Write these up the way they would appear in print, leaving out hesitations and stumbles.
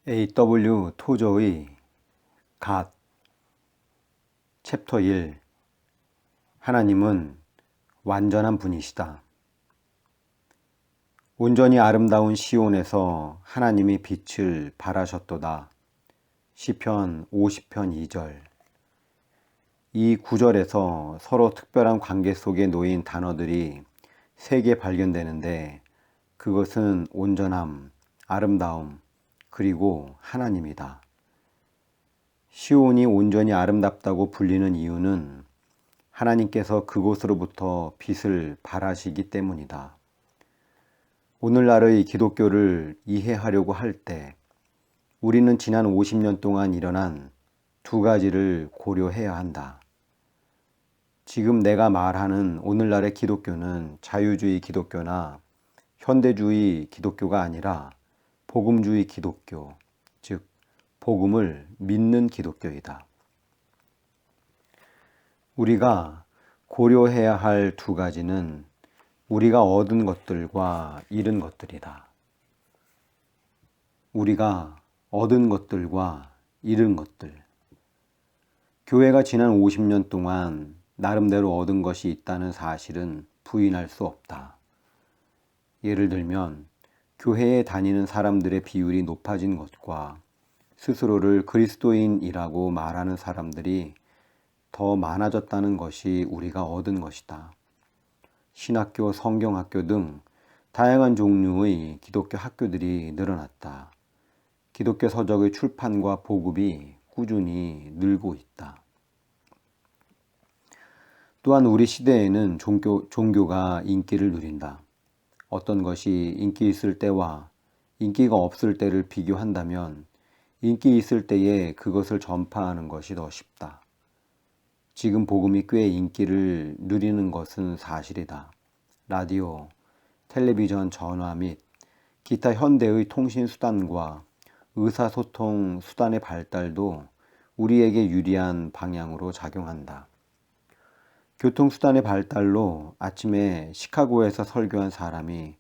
A.W. 토저의 갓 챕터 1 하나님은 완전한 분이시다. 온전히 아름다운 시온에서 하나님이 빛을 발하셨도다. 시편 50편 2절. 이 구절에서 서로 특별한 관계 속에 놓인 단어들이 3개 발견되는데 그것은 온전함, 아름다움, 그리고 하나님이다. 시온이 온전히 아름답다고 불리는 이유는 하나님께서 그곳으로부터 빛을 발하시기 때문이다. 오늘날의 기독교를 이해하려고 할 때 우리는 지난 50년 동안 일어난 2가지를 고려해야 한다. 지금 내가 말하는 오늘날의 기독교는 자유주의 기독교나 현대주의 기독교가 아니라 복음주의 기독교, 즉 복음을 믿는 기독교이다. 우리가 고려해야 할 2가지는 우리가 얻은 것들과 잃은 것들이다. 우리가 얻은 것들과 잃은 것들. 교회가 지난 50년 동안 나름대로 얻은 것이 있다는 사실은 부인할 수 없다. 예를 들면 교회에 다니는 사람들의 비율이 높아진 것과 스스로를 그리스도인이라고 말하는 사람들이 더 많아졌다는 것이 우리가 얻은 것이다. 신학교, 성경학교 등 다양한 종류의 기독교 학교들이 늘어났다. 기독교 서적의 출판과 보급이 꾸준히 늘고 있다. 또한 우리 시대에는 종교가 인기를 누린다. 어떤 것이 인기 있을 때와 인기가 없을 때를 비교한다면 인기 있을 때에 그것을 전파하는 것이 더 쉽다. 지금 복음이 꽤 인기를 누리는 것은 사실이다. 라디오, 텔레비전, 전화 및 기타 현대의 통신 수단과 의사소통 수단의 발달도 우리에게 유리한 방향으로 작용한다. 교통수단의 발달로 아침에 시카고에서 설교한 사람이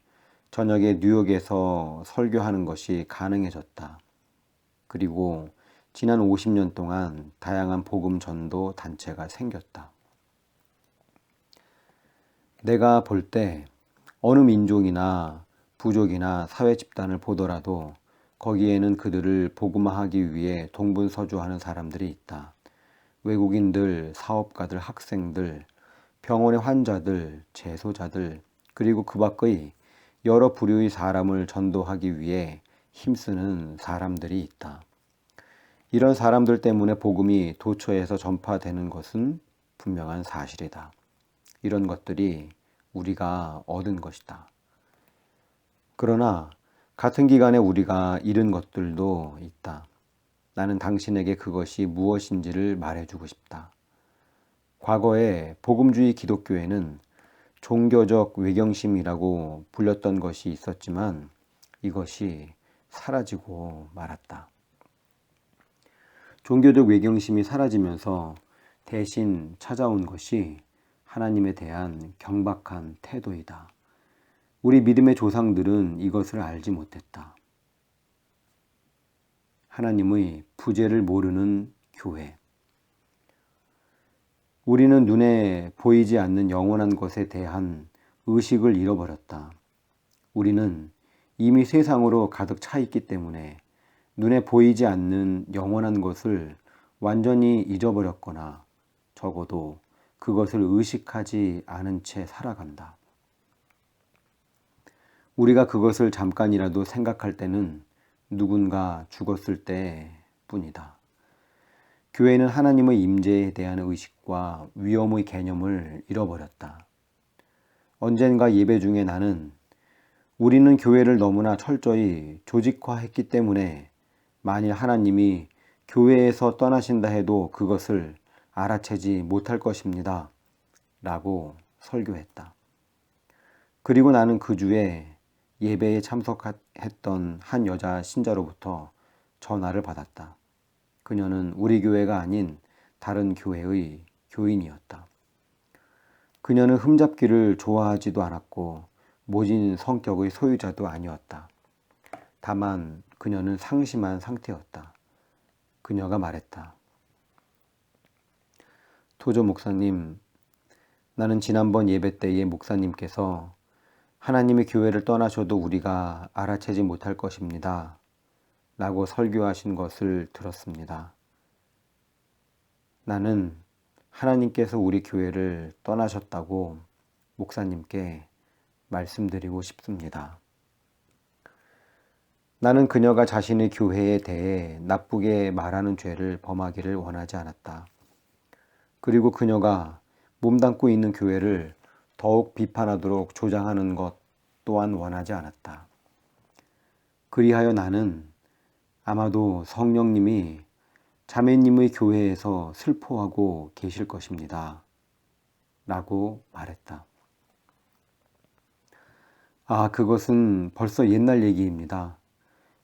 저녁에 뉴욕에서 설교하는 것이 가능해졌다. 그리고 지난 50년 동안 다양한 복음 전도 단체가 생겼다. 내가 볼 때 어느 민족이나 부족이나 사회 집단을 보더라도 거기에는 그들을 복음화하기 위해 동분서주하는 사람들이 있다. 외국인들, 사업가들, 학생들, 병원의 환자들, 재소자들, 그리고 그 밖의 여러 부류의 사람을 전도하기 위해 힘쓰는 사람들이 있다. 이런 사람들 때문에 복음이 도처에서 전파되는 것은 분명한 사실이다. 이런 것들이 우리가 얻은 것이다. 그러나 같은 기간에 우리가 잃은 것들도 있다. 나는 당신에게 그것이 무엇인지를 말해주고 싶다. 과거에 복음주의 기독교에는 종교적 외경심이라고 불렸던 것이 있었지만 이것이 사라지고 말았다. 종교적 외경심이 사라지면서 대신 찾아온 것이 하나님에 대한 경박한 태도이다. 우리 믿음의 조상들은 이것을 알지 못했다. 하나님의 부재를 모르는 교회. 우리는 눈에 보이지 않는 영원한 것에 대한 의식을 잃어버렸다. 우리는 이미 세상으로 가득 차 있기 때문에 눈에 보이지 않는 영원한 것을 완전히 잊어버렸거나 적어도 그것을 의식하지 않은 채 살아간다. 우리가 그것을 잠깐이라도 생각할 때는 누군가 죽었을 때뿐이다. 교회는 하나님의 임재에 대한 의식과 위엄의 개념을 잃어버렸다. 언젠가 예배 중에 나는 우리는 교회를 너무나 철저히 조직화했기 때문에 만일 하나님이 교회에서 떠나신다 해도 그것을 알아채지 못할 것입니다. 라고 설교했다. 그리고 나는 그 주에 예배에 참석했던 한 여자 신자로부터 전화를 받았다. 그녀는 우리 교회가 아닌 다른 교회의 교인이었다. 그녀는 흠잡기를 좋아하지도 않았고 모진 성격의 소유자도 아니었다. 다만 그녀는 상심한 상태였다. 그녀가 말했다. 토조 목사님, 나는 지난번 예배 때에 목사님께서 하나님의 교회를 떠나셔도 우리가 알아채지 못할 것입니다. 라고 설교하신 것을 들었습니다. 나는 하나님께서 우리 교회를 떠나셨다고 목사님께 말씀드리고 싶습니다. 나는 그녀가 자신의 교회에 대해 나쁘게 말하는 죄를 범하기를 원하지 않았다. 그리고 그녀가 몸담고 있는 교회를 더욱 비판하도록 조장하는 것 또한 원하지 않았다. 그리하여 나는 아마도 성령님이 자매님의 교회에서 슬퍼하고 계실 것입니다. 라고 말했다. 그것은 벌써 옛날 얘기입니다.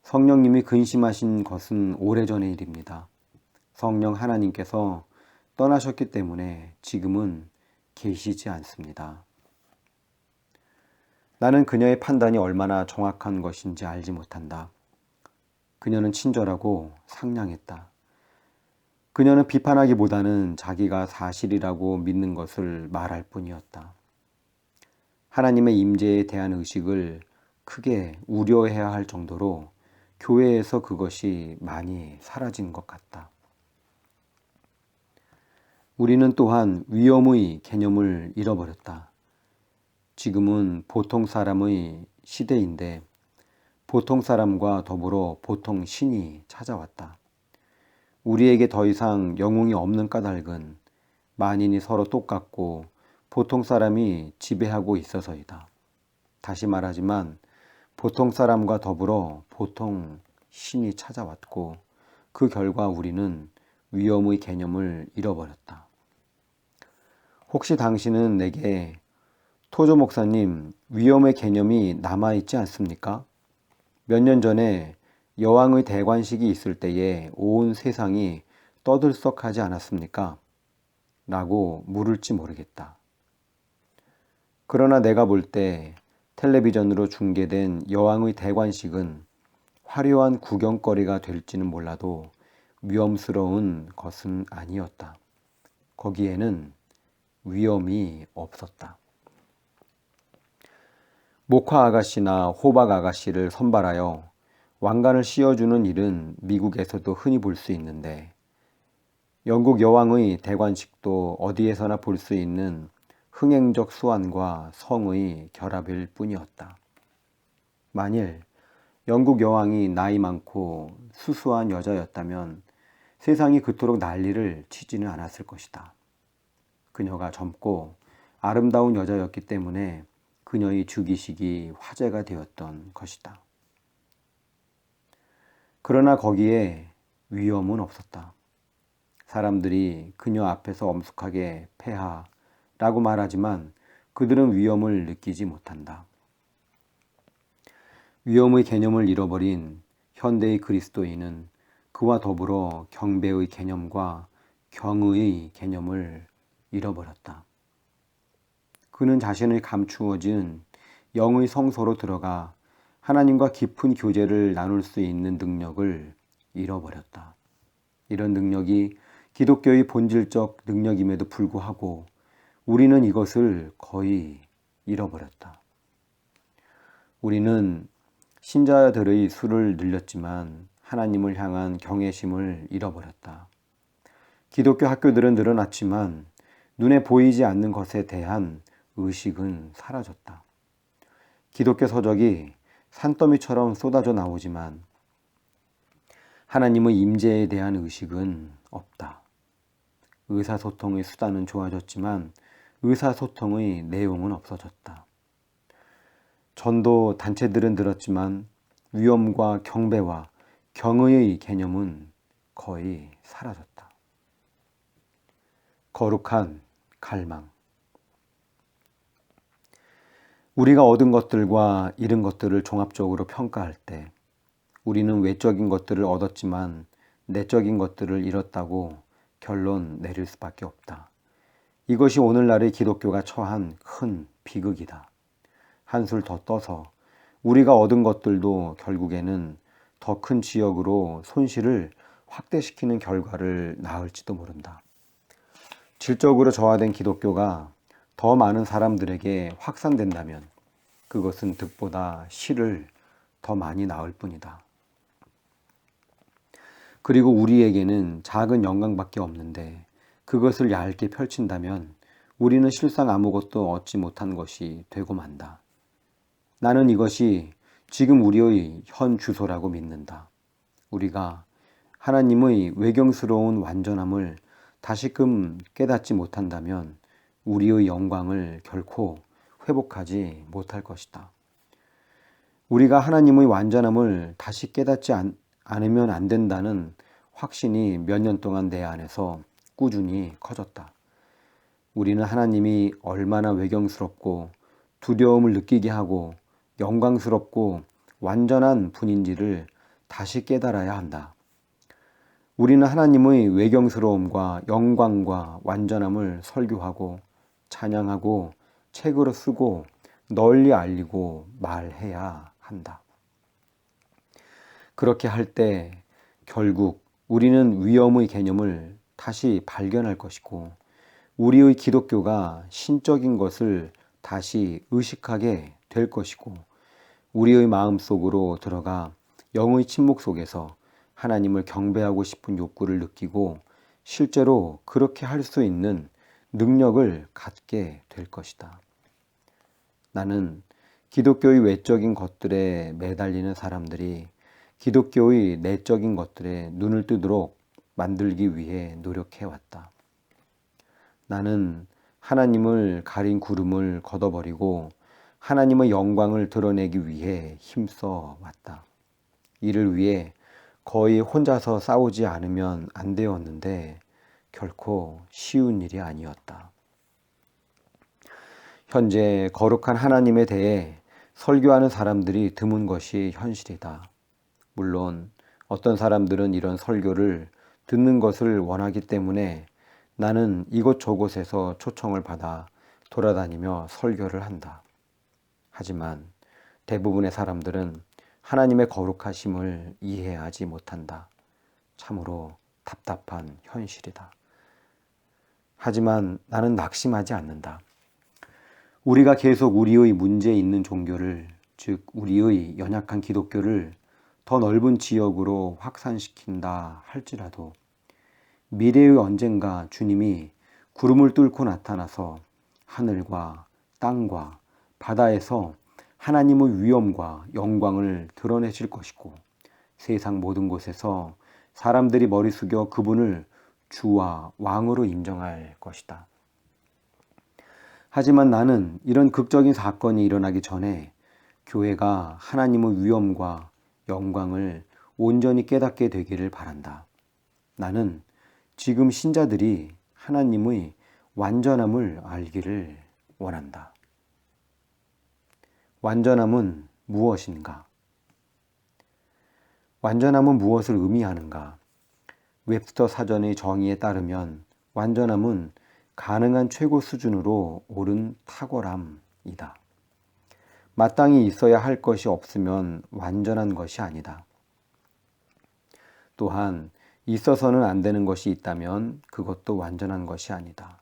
성령님이 근심하신 것은 오래전의 일입니다. 성령 하나님께서 떠나셨기 때문에 지금은 계시지 않습니다. 나는 그녀의 판단이 얼마나 정확한 것인지 알지 못한다. 그녀는 친절하고 상냥했다. 그녀는 비판하기보다는 자기가 사실이라고 믿는 것을 말할 뿐이었다. 하나님의 임재에 대한 의식을 크게 우려해야 할 정도로 교회에서 그것이 많이 사라진 것 같다. 우리는 또한 위험의 개념을 잃어버렸다. 지금은 보통 사람의 시대인데 보통 사람과 더불어 보통 신이 찾아왔다. 우리에게 더 이상 영웅이 없는 까닭은 만인이 서로 똑같고 보통 사람이 지배하고 있어서이다. 다시 말하지만 보통 사람과 더불어 보통 신이 찾아왔고 그 결과 우리는 위험의 개념을 잃어버렸다. 혹시 당신은 내게 토조 목사님, 위험의 개념이 남아있지 않습니까? 몇 년 전에 여왕의 대관식이 있을 때에 온 세상이 떠들썩하지 않았습니까? 라고 물을지 모르겠다. 그러나 내가 볼 때 텔레비전으로 중계된 여왕의 대관식은 화려한 구경거리가 될지는 몰라도 위험스러운 것은 아니었다. 거기에는 위험이 없었다. 목화 아가씨나 호박 아가씨를 선발하여 왕관을 씌워주는 일은 미국에서도 흔히 볼 수 있는데 영국 여왕의 대관식도 어디에서나 볼 수 있는 흥행적 수완과 성의 결합일 뿐이었다. 만일 영국 여왕이 나이 많고 수수한 여자였다면 세상이 그토록 난리를 치지는 않았을 것이다. 그녀가 젊고 아름다운 여자였기 때문에 그녀의 죽이식이 화제가 되었던 것이다. 그러나 거기에 위험은 없었다. 사람들이 그녀 앞에서 엄숙하게 폐하라고 말하지만 그들은 위험을 느끼지 못한다. 위험의 개념을 잃어버린 현대의 그리스도인은 그와 더불어 경배의 개념과 경의의 개념을 잃어버렸다. 그는 자신의 감추어진 영의 성소로 들어가 하나님과 깊은 교제를 나눌 수 있는 능력을 잃어버렸다. 이런 능력이 기독교의 본질적 능력임에도 불구하고 우리는 이것을 거의 잃어버렸다. 우리는 신자들의 수를 늘렸지만 하나님을 향한 경외심을 잃어버렸다. 기독교 학교들은 늘어났지만 눈에 보이지 않는 것에 대한 의식은 사라졌다. 기독교 서적이 산더미처럼 쏟아져 나오지만 하나님의 임재에 대한 의식은 없다. 의사소통의 수단은 좋아졌지만 의사소통의 내용은 없어졌다. 전도 단체들은 늘었지만 위엄과 경배와 경의의 개념은 거의 사라졌다. 거룩한 갈망. 우리가 얻은 것들과 잃은 것들을 종합적으로 평가할 때 우리는 외적인 것들을 얻었지만 내적인 것들을 잃었다고 결론 내릴 수밖에 없다. 이것이 오늘날의 기독교가 처한 큰 비극이다. 한술 더 떠서 우리가 얻은 것들도 결국에는 더 큰 지역으로 손실을 확대시키는 결과를 낳을지도 모른다. 질적으로 저하된 기독교가 더 많은 사람들에게 확산된다면 그것은 득보다 실을 더 많이 낳을 뿐이다. 그리고 우리에게는 작은 영광밖에 없는데 그것을 얇게 펼친다면 우리는 실상 아무것도 얻지 못한 것이 되고 만다. 나는 이것이 지금 우리의 현 주소라고 믿는다. 우리가 하나님의 외경스러운 완전함을 다시금 깨닫지 못한다면 우리의 영광을 결코 회복하지 못할 것이다. 우리가 하나님의 완전함을 다시 깨닫지 않으면 안 된다는 확신이 몇 년 동안 내 안에서 꾸준히 커졌다. 우리는 하나님이 얼마나 외경스럽고 두려움을 느끼게 하고 영광스럽고 완전한 분인지를 다시 깨달아야 한다. 우리는 하나님의 외경스러움과 영광과 완전함을 설교하고 찬양하고 책으로 쓰고 널리 알리고 말해야 한다. 그렇게 할 때 결국 우리는 위엄의 개념을 다시 발견할 것이고 우리의 기독교가 신적인 것을 다시 의식하게 될 것이고 우리의 마음속으로 들어가 영의 침묵 속에서 하나님을 경배하고 싶은 욕구를 느끼고 실제로 그렇게 할 수 있는 능력을 갖게 될 것이다. 나는 기독교의 외적인 것들에 매달리는 사람들이 기독교의 내적인 것들에 눈을 뜨도록 만들기 위해 노력해왔다. 나는 하나님을 가린 구름을 걷어버리고 하나님의 영광을 드러내기 위해 힘써 왔다. 이를 위해 거의 혼자서 싸우지 않으면 안 되었는데 결코 쉬운 일이 아니었다. 현재 거룩한 하나님에 대해 설교하는 사람들이 드문 것이 현실이다. 물론 어떤 사람들은 이런 설교를 듣는 것을 원하기 때문에 나는 이곳저곳에서 초청을 받아 돌아다니며 설교를 한다. 하지만 대부분의 사람들은 하나님의 거룩하심을 이해하지 못한다. 참으로 답답한 현실이다. 하지만 나는 낙심하지 않는다. 우리가 계속 우리의 문제 있는 종교를, 즉 우리의 연약한 기독교를 더 넓은 지역으로 확산시킨다 할지라도 미래의 언젠가 주님이 구름을 뚫고 나타나서 하늘과 땅과 바다에서 하나님의 위엄과 영광을 드러내실 것이고 세상 모든 곳에서 사람들이 머리 숙여 그분을 주와 왕으로 인정할 것이다. 하지만 나는 이런 극적인 사건이 일어나기 전에 교회가 하나님의 위엄과 영광을 온전히 깨닫게 되기를 바란다. 나는 지금 신자들이 하나님의 완전함을 알기를 원한다. 완전함은 무엇인가? 완전함은 무엇을 의미하는가? 웹스터 사전의 정의에 따르면 완전함은 가능한 최고 수준으로 오른 탁월함이다. 마땅히 있어야 할 것이 없으면 완전한 것이 아니다. 또한 있어서는 안 되는 것이 있다면 그것도 완전한 것이 아니다.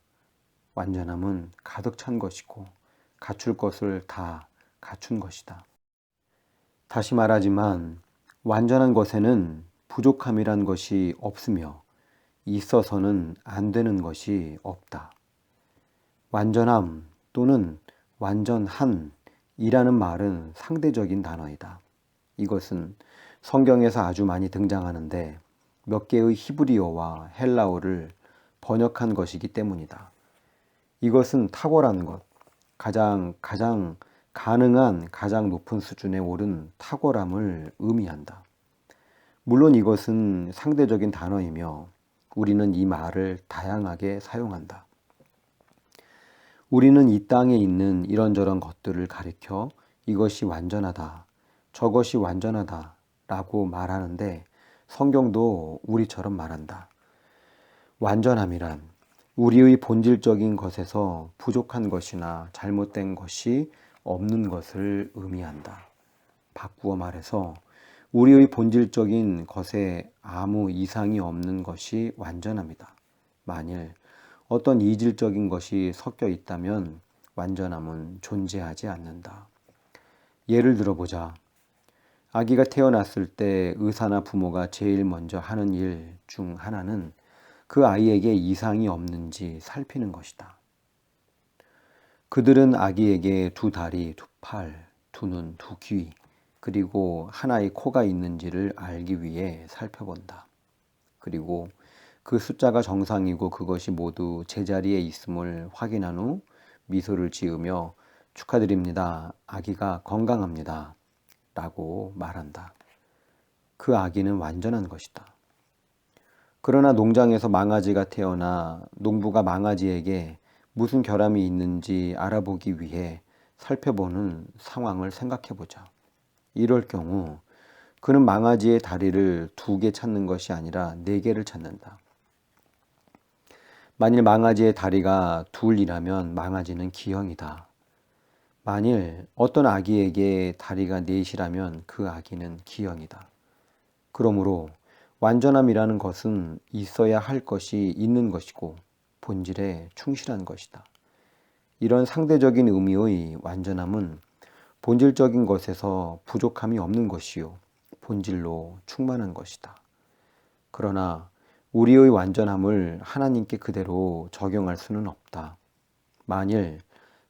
완전함은 가득 찬 것이고 갖출 것을 다 갖춘 것이다. 다시 말하지만 완전한 것에는 부족함이란 것이 없으며 있어서는 안 되는 것이 없다. 완전함 또는 완전한이라는 말은 상대적인 단어이다. 이것은 성경에서 아주 많이 등장하는데 몇 개의 히브리어와 헬라어를 번역한 것이기 때문이다. 이것은 탁월한 것, 가장 가능한 가장 높은 수준에 오른 탁월함을 의미한다. 물론 이것은 상대적인 단어이며 우리는 이 말을 다양하게 사용한다. 우리는 이 땅에 있는 이런저런 것들을 가리켜 이것이 완전하다, 저것이 완전하다 라고 말하는데 성경도 우리처럼 말한다. 완전함이란 우리의 본질적인 것에서 부족한 것이나 잘못된 것이 없는 것을 의미한다. 바꾸어 말해서 우리의 본질적인 것에 아무 이상이 없는 것이 완전합니다. 만일 어떤 이질적인 것이 섞여 있다면 완전함은 존재하지 않는다. 예를 들어보자. 아기가 태어났을 때 의사나 부모가 제일 먼저 하는 일 중 하나는 그 아이에게 이상이 없는지 살피는 것이다. 그들은 아기에게 두 다리, 두 팔, 두 눈, 두 귀, 그리고 하나의 코가 있는지를 알기 위해 살펴본다. 그리고 그 숫자가 정상이고 그것이 모두 제자리에 있음을 확인한 후 미소를 지으며 축하드립니다. 아기가 건강합니다. 라고 말한다. 그 아기는 완전한 것이다. 그러나 농장에서 망아지가 태어나 농부가 망아지에게 무슨 결함이 있는지 알아보기 위해 살펴보는 상황을 생각해보자. 이럴 경우 그는 망아지의 다리를 2개 찾는 것이 아니라 4개를 찾는다. 만일 망아지의 다리가 둘이라면 망아지는 기형이다. 만일 어떤 아기에게 다리가 4이라면 그 아기는 기형이다. 그러므로 완전함이라는 것은 있어야 할 것이 있는 것이고 본질에 충실한 것이다. 이런 상대적인 의미의 완전함은 본질적인 것에서 부족함이 없는 것이요 본질로 충만한 것이다. 그러나 우리의 완전함을 하나님께 그대로 적용할 수는 없다. 만일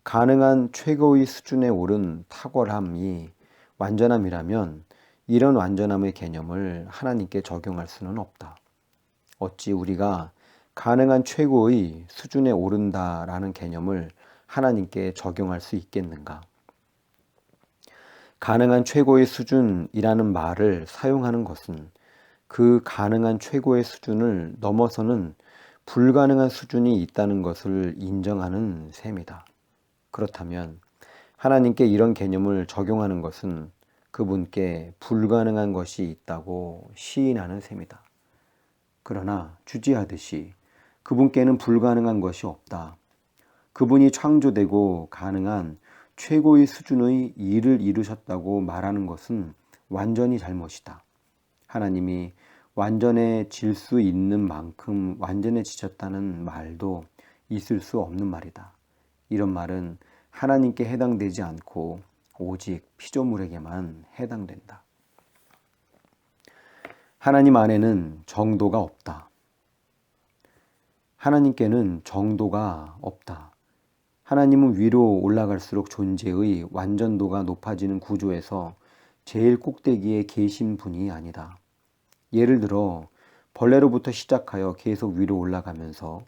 가능한 최고의 수준에 오른 탁월함이 완전함이라면 이런 완전함의 개념을 하나님께 적용할 수는 없다. 어찌 우리가 가능한 최고의 수준에 오른다라는 개념을 하나님께 적용할 수 있겠는가? 가능한 최고의 수준이라는 말을 사용하는 것은 그 가능한 최고의 수준을 넘어서는 불가능한 수준이 있다는 것을 인정하는 셈이다. 그렇다면 하나님께 이런 개념을 적용하는 것은 그분께 불가능한 것이 있다고 시인하는 셈이다. 그러나 주지하듯이 그분께는 불가능한 것이 없다. 그분이 창조되고 가능한 최고의 수준의 일을 이루셨다고 말하는 것은 완전히 잘못이다. 하나님이 완전해질 수 있는 만큼 완전해지셨다는 말도 있을 수 없는 말이다. 이런 말은 하나님께 해당되지 않고 오직 피조물에게만 해당된다. 하나님 안에는 정도가 없다. 하나님께는 정도가 없다. 하나님은 위로 올라갈수록 존재의 완전도가 높아지는 구조에서 제일 꼭대기에 계신 분이 아니다. 예를 들어 벌레로부터 시작하여 계속 위로 올라가면서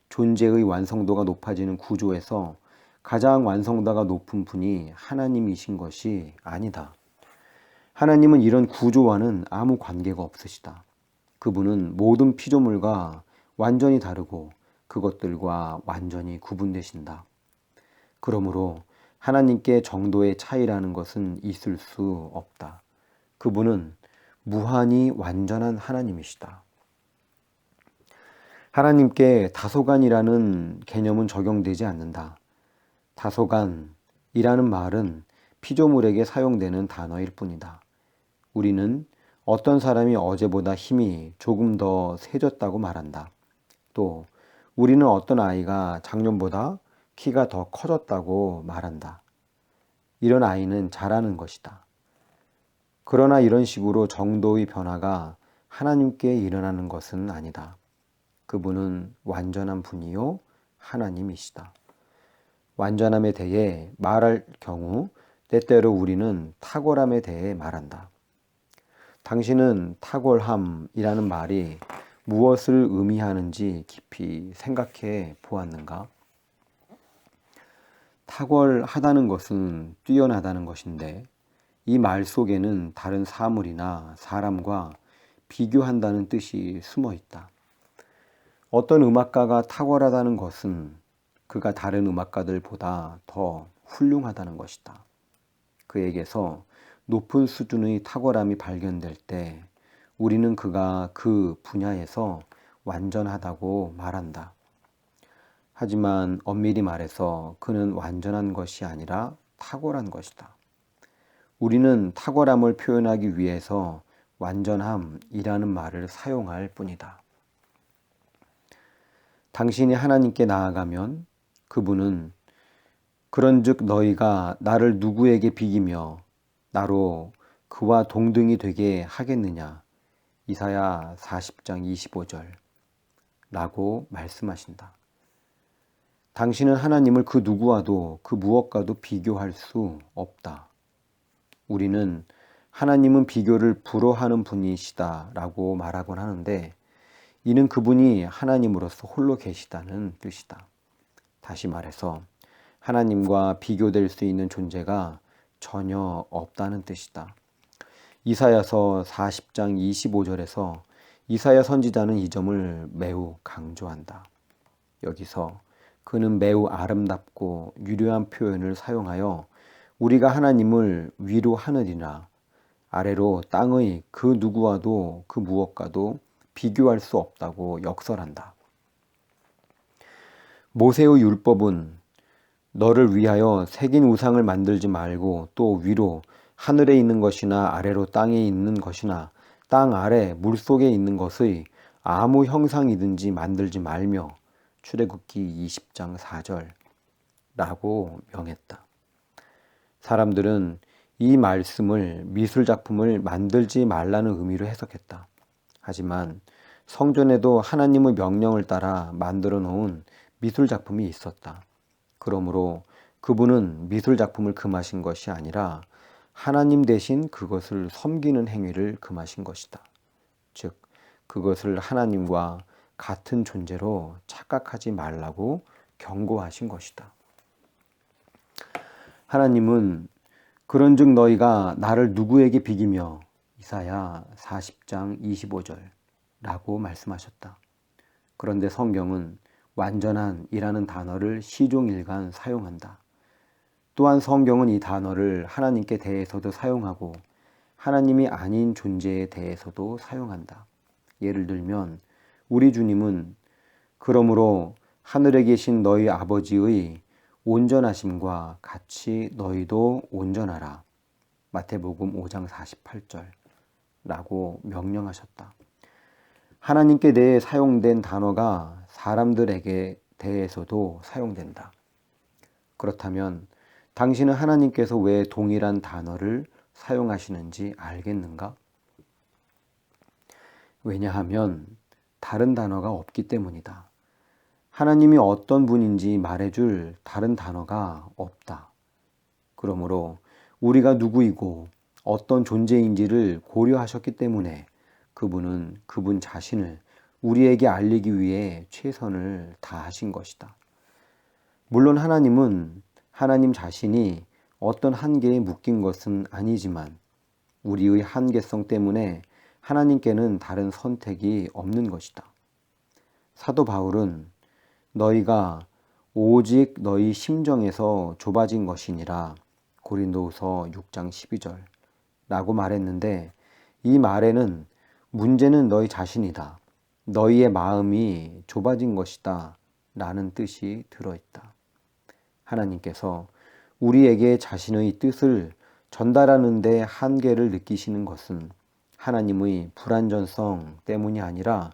존재의 완성도가 높아지는 구조에서 가장 완성도가 높은 분이 하나님이신 것이 아니다. 하나님은 이런 구조와는 아무 관계가 없으시다. 그분은 모든 피조물과 완전히 다르고 그것들과 완전히 구분되신다. 그러므로 하나님께 정도의 차이라는 것은 있을 수 없다. 그분은 무한히 완전한 하나님이시다. 하나님께 다소간이라는 개념은 적용되지 않는다. 다소간이라는 말은 피조물에게 사용되는 단어일 뿐이다. 우리는 어떤 사람이 어제보다 힘이 조금 더 세졌다고 말한다. 또 우리는 어떤 아이가 작년보다 키가 더 커졌다고 말한다. 이런 아이는 잘하는 것이다. 그러나 이런 식으로 정도의 변화가 하나님께 일어나는 것은 아니다. 그분은 완전한 분이요 하나님이시다. 완전함에 대해 말할 경우 때때로 우리는 탁월함에 대해 말한다. 당신은 탁월함이라는 말이 무엇을 의미하는지 깊이 생각해 보았는가? 탁월하다는 것은 뛰어나다는 것인데 이 말 속에는 다른 사물이나 사람과 비교한다는 뜻이 숨어 있다. 어떤 음악가가 탁월하다는 것은 그가 다른 음악가들보다 더 훌륭하다는 것이다. 그에게서 높은 수준의 탁월함이 발견될 때 우리는 그가 그 분야에서 완전하다고 말한다. 하지만 엄밀히 말해서 그는 완전한 것이 아니라 탁월한 것이다. 우리는 탁월함을 표현하기 위해서 완전함이라는 말을 사용할 뿐이다. 당신이 하나님께 나아가면 그분은 그런즉 너희가 나를 누구에게 비기며 나로 그와 동등이 되게 하겠느냐. 이사야 40장 25절 라고 말씀하신다. 당신은 하나님을 그 누구와도 그 무엇과도 비교할 수 없다. 우리는 하나님은 비교를 불허하는 분이시다 라고 말하곤 하는데 이는 그분이 하나님으로서 홀로 계시다는 뜻이다. 다시 말해서 하나님과 비교될 수 있는 존재가 전혀 없다는 뜻이다. 이사야서 40장 25절에서 이사야 선지자는 이 점을 매우 강조한다. 여기서 그는 매우 아름답고 유려한 표현을 사용하여 우리가 하나님을 위로 하늘이나 아래로 땅의 그 누구와도 그 무엇과도 비교할 수 없다고 역설한다. 모세의 율법은 너를 위하여 새긴 우상을 만들지 말고 또 위로 하늘에 있는 것이나 아래로 땅에 있는 것이나 땅 아래 물속에 있는 것의 아무 형상이든지 만들지 말며 출애굽기 20장 4절 라고 명했다. 사람들은 이 말씀을 미술작품을 만들지 말라는 의미로 해석했다. 하지만 성전에도 하나님의 명령을 따라 만들어 놓은 미술작품이 있었다. 그러므로 그분은 미술작품을 금하신 것이 아니라 하나님 대신 그것을 섬기는 행위를 금하신 것이다. 즉, 그것을 하나님과 같은 존재로 착각하지 말라고 경고하신 것이다. 하나님은 그런즉 너희가 나를 누구에게 비기며 이사야 40장 25절 라고 말씀하셨다. 그런데 성경은 완전한 이라는 단어를 시종일관 사용한다. 또한 성경은 이 단어를 하나님께 대해서도 사용하고 하나님이 아닌 존재에 대해서도 사용한다. 예를 들면 우리 주님은 그러므로 하늘에 계신 너희 아버지의 온전하심과 같이 너희도 온전하라. 마태복음 5장 48절 라고 명령하셨다. 하나님께 대해 사용된 단어가 사람들에게 대해서도 사용된다. 그렇다면 당신은 하나님께서 왜 동일한 단어를 사용하시는지 알겠는가? 왜냐하면 다른 단어가 없기 때문이다. 하나님이 어떤 분인지 말해줄 다른 단어가 없다. 그러므로 우리가 누구이고 어떤 존재인지를 고려하셨기 때문에 그분은 그분 자신을 우리에게 알리기 위해 최선을 다하신 것이다. 물론 하나님은 하나님 자신이 어떤 한계에 묶인 것은 아니지만 우리의 한계성 때문에 하나님께는 다른 선택이 없는 것이다. 사도 바울은 너희가 오직 너희 심정에서 좁아진 것이니라 고린도후서 6장 12절 라고 말했는데 이 말에는 문제는 너희 자신이다. 너희의 마음이 좁아진 것이다 라는 뜻이 들어있다. 하나님께서 우리에게 자신의 뜻을 전달하는 데 한계를 느끼시는 것은 하나님의 불완전성 때문이 아니라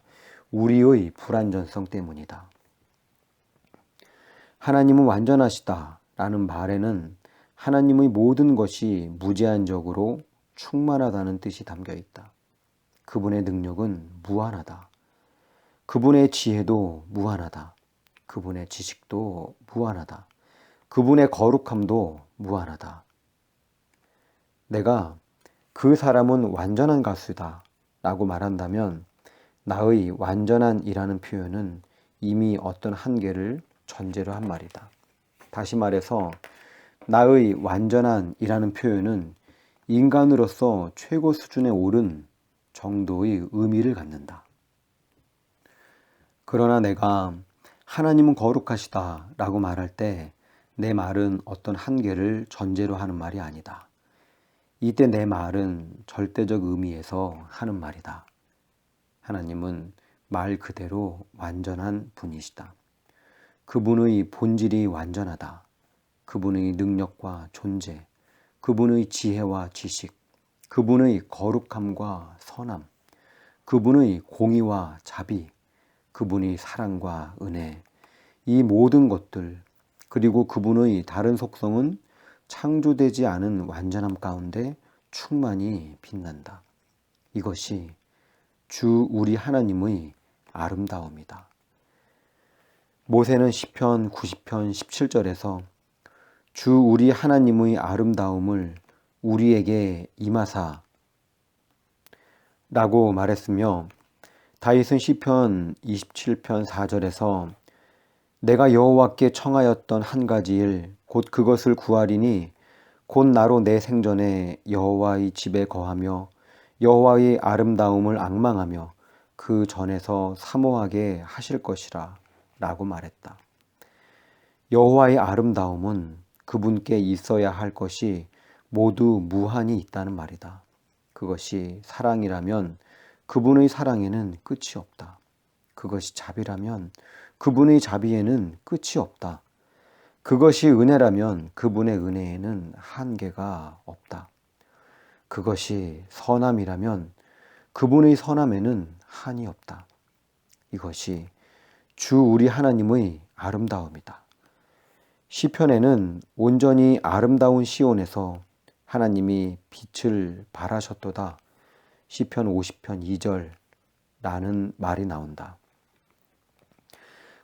우리의 불완전성 때문이다. 하나님은 완전하시다 라는 말에는 하나님의 모든 것이 무제한적으로 충만하다는 뜻이 담겨 있다. 그분의 능력은 무한하다. 그분의 지혜도 무한하다. 그분의 지식도 무한하다. 그분의 거룩함도 무한하다. 내가 그 사람은 완전한 가수다 라고 말한다면 나의 완전한 이라는 표현은 이미 어떤 한계를 전제로 한 말이다. 다시 말해서 나의 완전한 이라는 표현은 인간으로서 최고 수준에 오른 정도의 의미를 갖는다. 그러나 내가 하나님은 거룩하시다 라고 말할 때 내 말은 어떤 한계를 전제로 하는 말이 아니다. 이때 내 말은 절대적 의미에서 하는 말이다. 하나님은 말 그대로 완전한 분이시다. 그분의 본질이 완전하다. 그분의 능력과 존재, 그분의 지혜와 지식, 그분의 거룩함과 선함, 그분의 공의와 자비, 그분의 사랑과 은혜, 이 모든 것들, 그리고 그분의 다른 속성은 창조되지 않은 완전함 가운데 충만히 빛난다. 이것이 주 우리 하나님의 아름다움이다. 모세는 시편 90편 17절에서 주 우리 하나님의 아름다움을 우리에게 임하사 라고 말했으며, 다윗은 시편 27편 4절에서 내가 여호와께 청하였던 한 가지 일 곧 그것을 구하리니 곧 나로 내 생전에 여호와의 집에 거하며 여호와의 아름다움을 앙망하며 그 전에서 사모하게 하실 것이라 라고 말했다. 여호와의 아름다움은 그분께 있어야 할 것이 모두 무한히 있다는 말이다. 그것이 사랑이라면 그분의 사랑에는 끝이 없다. 그것이 자비라면 그분의 자비에는 끝이 없다. 그것이 은혜라면 그분의 은혜에는 한계가 없다. 그것이 선함이라면 그분의 선함에는 한이 없다. 이것이 주 우리 하나님의 아름다움이다. 시편에는 온전히 아름다운 시온에서 하나님이 빛을 발하셨도다. 시편 50편 2절라는 말이 나온다.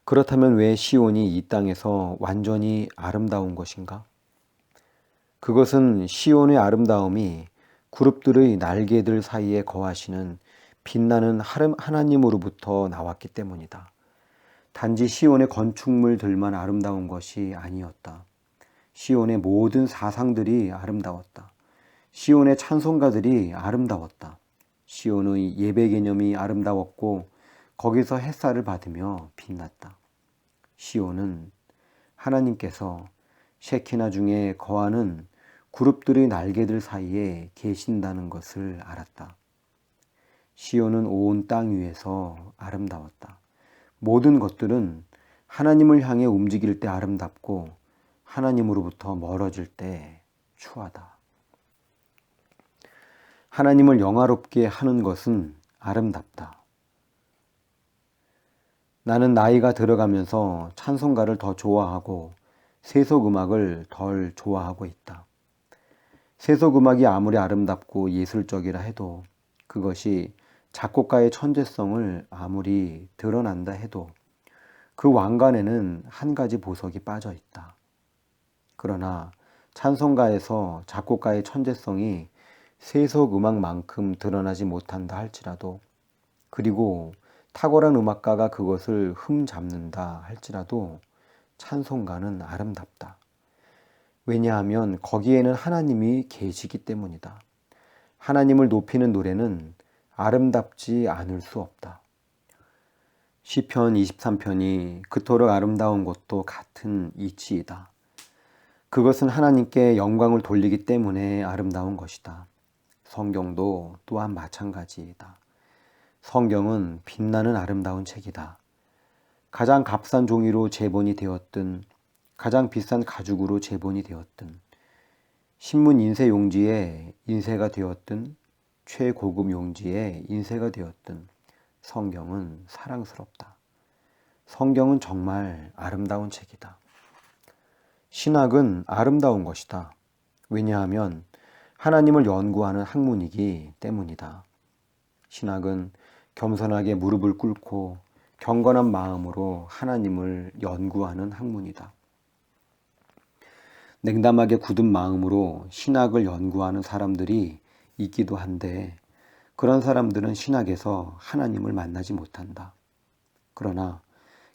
그렇다면 왜 시온이 이 땅에서 완전히 아름다운 것인가? 그것은 시온의 아름다움이 그룹들의 날개들 사이에 거하시는 빛나는 하나님으로부터 나왔기 때문이다. 단지 시온의 건축물들만 아름다운 것이 아니었다. 시온의 모든 사상들이 아름다웠다. 시온의 찬송가들이 아름다웠다. 시온의 예배 개념이 아름다웠고 거기서 햇살을 받으며 빛났다. 시온은 하나님께서 셰키나 중에 거하는 그룹들의 날개들 사이에 계신다는 것을 알았다. 시온은 온 땅 위에서 아름다웠다. 모든 것들은 하나님을 향해 움직일 때 아름답고 하나님으로부터 멀어질 때 추하다. 하나님을 영화롭게 하는 것은 아름답다. 나는 나이가 들어가면서 찬송가를 더 좋아하고 세속음악을 덜 좋아하고 있다. 세속음악이 아무리 아름답고 예술적이라 해도 그것이 작곡가의 천재성을 아무리 드러난다 해도 그 왕관에는 한 가지 보석이 빠져 있다. 그러나 찬송가에서 작곡가의 천재성이 세속음악만큼 드러나지 못한다 할지라도, 그리고 탁월한 음악가가 그것을 흠잡는다 할지라도 찬송가는 아름답다. 왜냐하면 거기에는 하나님이 계시기 때문이다. 하나님을 높이는 노래는 아름답지 않을 수 없다. 시편 23편이 그토록 아름다운 것도 같은 이치이다. 그것은 하나님께 영광을 돌리기 때문에 아름다운 것이다. 성경도 또한 마찬가지이다. 성경은 빛나는 아름다운 책이다. 가장 값싼 종이로 제본이 되었든 가장 비싼 가죽으로 제본이 되었든 신문 인쇄 용지에 인쇄가 되었든 최고급 용지에 인쇄가 되었든 성경은 사랑스럽다. 성경은 정말 아름다운 책이다. 신학은 아름다운 것이다. 왜냐하면 하나님을 연구하는 학문이기 때문이다. 신학은 겸손하게 무릎을 꿇고 경건한 마음으로 하나님을 연구하는 학문이다. 냉담하게 굳은 마음으로 신학을 연구하는 사람들이 있기도 한데 그런 사람들은 신학에서 하나님을 만나지 못한다. 그러나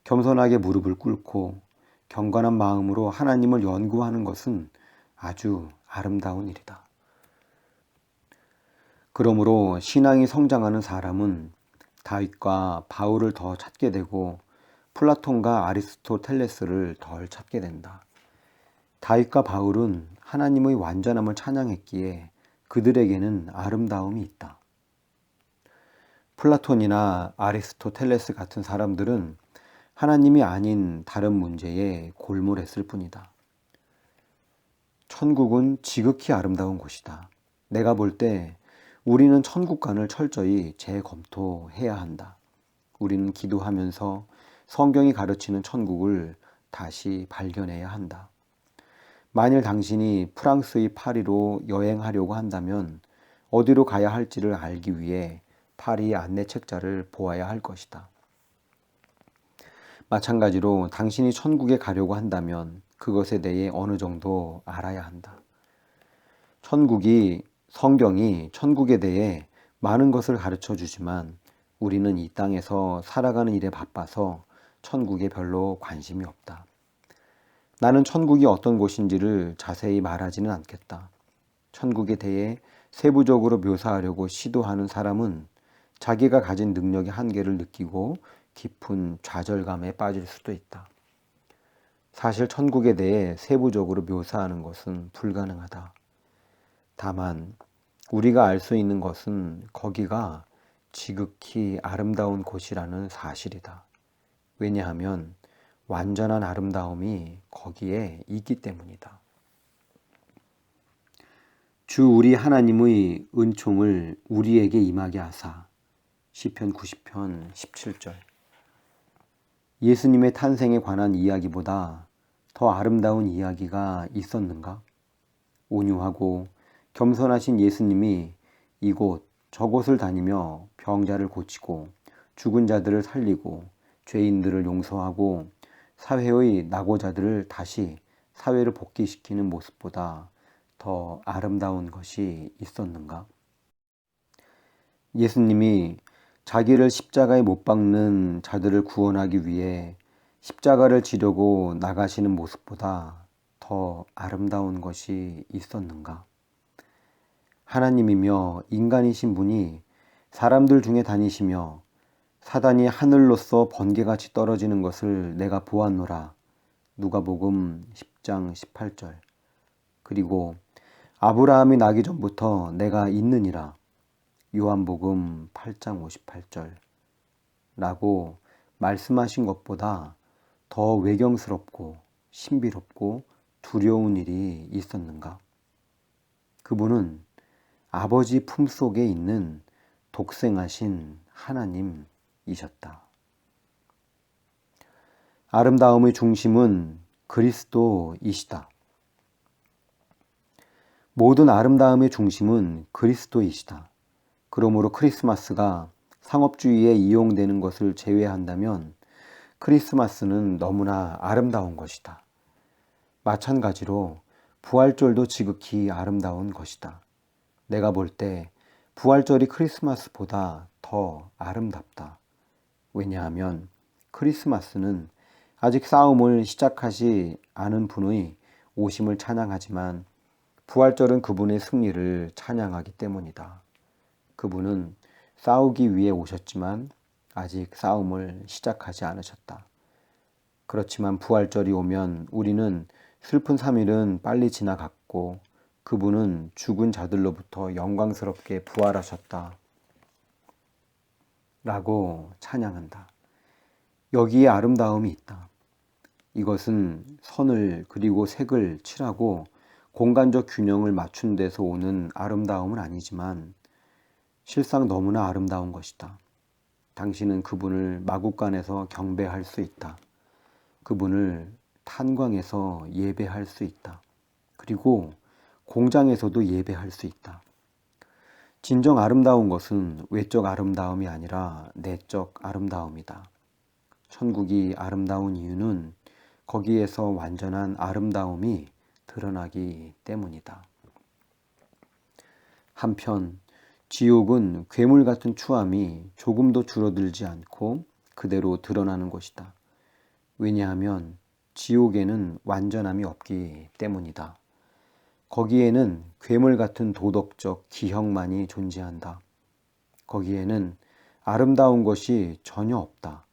겸손하게 무릎을 꿇고 경건한 마음으로 하나님을 연구하는 것은 아주 아름다운 일이다. 그러므로 신앙이 성장하는 사람은 다윗과 바울을 더 찾게 되고 플라톤과 아리스토텔레스를 덜 찾게 된다. 다윗과 바울은 하나님의 완전함을 찬양했기에 그들에게는 아름다움이 있다. 플라톤이나 아리스토텔레스 같은 사람들은 하나님이 아닌 다른 문제에 골몰했을 뿐이다. 천국은 지극히 아름다운 곳이다. 내가 볼 때 우리는 천국관을 철저히 재검토해야 한다. 우리는 기도하면서 성경이 가르치는 천국을 다시 발견해야 한다. 만일 당신이 프랑스의 파리로 여행하려고 한다면 어디로 가야 할지를 알기 위해 파리 안내 책자를 보아야 할 것이다. 마찬가지로 당신이 천국에 가려고 한다면 그것에 대해 어느 정도 알아야 한다. 성경이 천국에 대해 많은 것을 가르쳐 주지만 우리는 이 땅에서 살아가는 일에 바빠서 천국에 별로 관심이 없다. 나는 천국이 어떤 곳인지를 자세히 말하지는 않겠다. 천국에 대해 세부적으로 묘사하려고 시도하는 사람은 자기가 가진 능력의 한계를 느끼고 깊은 좌절감에 빠질 수도 있다. 사실 천국에 대해 세부적으로 묘사하는 것은 불가능하다. 다만 우리가 알 수 있는 것은 거기가 지극히 아름다운 곳이라는 사실이다. 왜냐하면 완전한 아름다움이 거기에 있기 때문이다. 주 우리 하나님의 은총을 우리에게 임하게 하사. 시편 90편 17절. 예수님의 탄생에 관한 이야기보다 더 아름다운 이야기가 있었는가? 온유하고 겸손하신 예수님이 이곳 저곳을 다니며 병자를 고치고 죽은 자들을 살리고 죄인들을 용서하고 사회의 낙오자들을 다시 사회로 복귀시키는 모습보다 더 아름다운 것이 있었는가? 예수님이 자기를 십자가에 못 박는 자들을 구원하기 위해 십자가를 지려고 나가시는 모습보다 더 아름다운 것이 있었는가? 하나님이며 인간이신 분이 사람들 중에 다니시며 사단이 하늘로서 번개같이 떨어지는 것을 내가 보았노라. 누가복음 10장 18절. 그리고 아브라함이 나기 전부터 내가 있느니라. 요한복음 8장 58절. 라고 말씀하신 것보다 더 외경스럽고 신비롭고 두려운 일이 있었는가? 그분은 아버지 품속에 있는 독생하신 하나님이셨다. 아름다움의 중심은 그리스도이시다. 모든 아름다움의 중심은 그리스도이시다. 그러므로 크리스마스가 상업주의에 이용되는 것을 제외한다면 크리스마스는 너무나 아름다운 것이다. 마찬가지로 부활절도 지극히 아름다운 것이다. 내가 볼 때 부활절이 크리스마스보다 더 아름답다. 왜냐하면 크리스마스는 아직 싸움을 시작하지 않은 분의 오심을 찬양하지만 부활절은 그분의 승리를 찬양하기 때문이다. 그분은 싸우기 위해 오셨지만 아직 싸움을 시작하지 않으셨다. 그렇지만 부활절이 오면 우리는 슬픈 3일은 빨리 지나갔고 그분은 죽은 자들로부터 영광스럽게 부활하셨다. 라고 찬양한다. 여기에 아름다움이 있다. 이것은 선을 그리고 색을 칠하고 공간적 균형을 맞춘 데서 오는 아름다움은 아니지만 실상 너무나 아름다운 것이다. 당신은 그분을 마국간에서 경배할 수 있다. 그분을 탄광에서 예배할 수 있다. 그리고 공장에서도 예배할 수 있다. 진정 아름다운 것은 외적 아름다움이 아니라 내적 아름다움이다. 천국이 아름다운 이유는 거기에서 완전한 아름다움이 드러나기 때문이다. 한편 지옥은 괴물 같은 추함이 조금도 줄어들지 않고 그대로 드러나는 곳이다. 왜냐하면 지옥에는 완전함이 없기 때문이다. 거기에는 괴물 같은 도덕적 기형만이 존재한다. 거기에는 아름다운 것이 전혀 없다.